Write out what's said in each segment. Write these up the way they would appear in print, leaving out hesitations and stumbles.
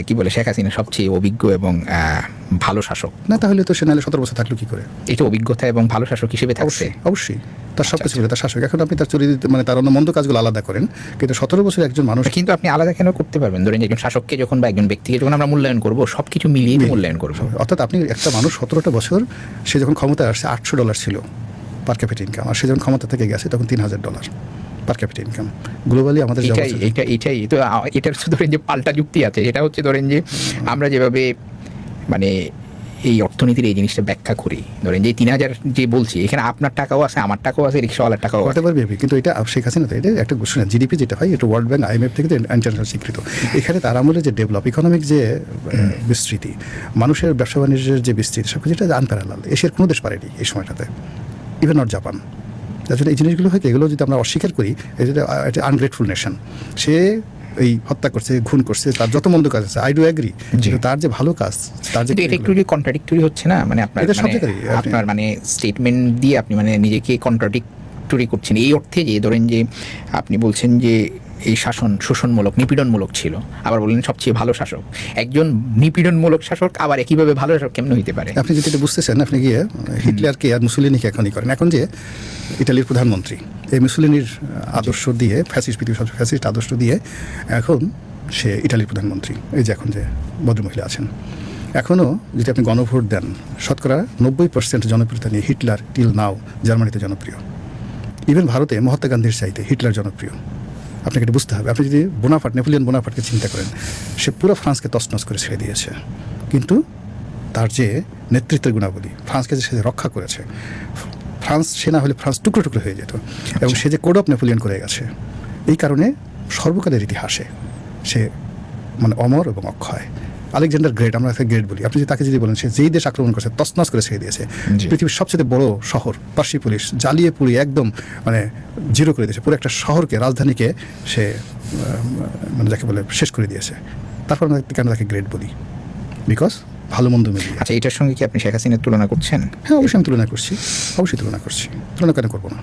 কি বলে শেখ হাসিনা সবচেয়ে অভিজ্ঞ এবং ভালো শাসক না, তাহলে তো সে নাহলে 17 বছর থাকলো কি করে? এটা অভিজ্ঞতা এবং ভালো শাসক হিসেবে থাকছে। অবশ্যই তার সব কিছু তার শাসক। এখন আপনি তার চরিত্র মানে তার অন্য মন্দ কাজগুলো আলাদা করেন, কিন্তু 17 বছর একজন মানুষ। কিন্তু আপনি আলাদা কেন করতে পারবেন? ধরেন একজন শাসককে যখন বা একজন ব্যক্তিকে যখন আমরা মূল্যায়ন করবো, সবকিছু মিলিয়ে মূল্যায়ন করবো। অর্থাৎ আপনি একটা মানুষ 17টা বছর, সে যখন ক্ষমতায় আসছে $800 ছিল পার ক্যাপিটা ইনকাম, আর সে যখন ক্ষমতা থেকে গেছে তখন $3000 পার ক্যাপিটা ইনকাম। গ্লোবালি আমাদের এটাই তো এটার ধরেন যে পাল্টা যুক্তি আছে, সেটা হচ্ছে ধরেন যে আমরা যেভাবে মানে এই অর্থনীতির এই জিনিসটা ব্যাখ্যা করি, ধরেন যে 3000 যে বলছি, এখানে আপনার টাকাও আছে, আমার টাকাও আছে, রিক্সাওয়ালার টাকাও আছে, কিন্তু এটা শেখ হাসিনা তো এটা একটা ঘোষণা। জিডিপি যেটা হয় এটা ওয়ার্ল্ড ব্যাংক IMF থেকে ইন্টারন্যাশনাল স্বীকৃত। এখানে তার আমলে যে ডেভেলপ ইকোনমিক যে বিস্তৃতি, মানুষের ব্যবসা বাণিজ্যের যে বিস্তৃতি, সব কিছু এটা আনপ্যারালাল। এশিয়ার কোনো দেশ পারেনি এই সময়টাতে, ইভেন নট জাপান। আসলে এই জিনিসগুলো হয়তো এগুলো যদি আমরা অস্বীকার করি, এটা আনগ্রেটফুল নেশন। সে এই হত্যা করছে, খুন করছে, তার যত মন্দ কাজ আছে, আই ডু এগ্রি, তার যে ভালো কাজ, তার যে এটা একটু কন্ট্রাডিক্টরি হচ্ছে না? মানে আপনার মানে স্টেটমেন্ট দিয়ে আপনি মানে নিজেকে কন্ট্রাডিক্টরি করছেন এই অর্থে যে ধরেন যে আপনি বলছেন যে এই শাসন শোষণমূলক, নিপীড়নমূলক ছিল, আবার বললেন সবচেয়ে ভালো শাসক। একজন নিপীড়নমূলক শাসক আবার একইভাবে ভালো শাসক কেমন হইতে পারে? আপনি যদি এটা বুঝতেছেন, আপনি গিয়ে হিটলারকে আর মুসোলিনিকে এখনই করেন। এখন যে ইটালির প্রধানমন্ত্রী এই মুসোলিনির আদর্শ দিয়ে, পৃথিবীর সবচেয়ে ফ্যাসিস্ট আদর্শ দিয়ে এখন সে ইটালির প্রধানমন্ত্রী। এই যে এখন যে ভদ্রমহিলা আছেন, এখনও যদি আপনি গণভোট দেন, শতকরা 90% জনপ্রিয়তা নিয়ে হিটলার টিল নাও জার্মানিতে জনপ্রিয়। ইভেন ভারতে মহাত্মা গান্ধীর চাইতে হিটলার জনপ্রিয়। আপনাকে এটা বুঝতে হবে। আপনি যদি নেপোলিয়ন বোনাপার্টকে চিন্তা করেন, সে পুরো ফ্রান্সকে তছনছ করে ছেড়ে দিয়েছে, কিন্তু তার যে নেতৃত্বের গুণাবলী, ফ্রান্সকে যে সে রক্ষা করেছে, ফ্রান্স সেনা হলে ফ্রান্স টুকরো টুকরো হয়ে যেত। এবং সে যে কোড অফ নেপোলিয়ন করে গেছে, এই কারণে সর্বকালের ইতিহাসে সে মানে অমর এবং অক্ষয়। আলেকজান্ডার গ্রেট, আমরা গ্রেট বলি। আপনি তাকে যদি বলেন, সে যেই দেশ আক্রমণ করেছে তছনছ করে ছেড়ে দিয়েছে। পৃথিবীর সবচেয়ে বড় শহর পার্সিপোলিস জ্বালিয়ে পুড়িয়ে একদম মানে জিরো করে দিয়েছে। পুরো একটা শহরকে, রাজধানীকে সে মানে যাকে বলে শেষ করে দিয়েছে। তারপর আমরা কেন তাকে গ্রেট বলি? বিকজ ভালো মন্দ মিলিয়ে। আচ্ছা, এটার সঙ্গে কি আপনি শেখ হাসিনার তুলনা করছেন? হ্যাঁ, অবশ্যই আমি তুলনা করছি, অবশ্যই তুলনা করছি। তুলনা কেন করবো না?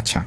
আচ্ছা।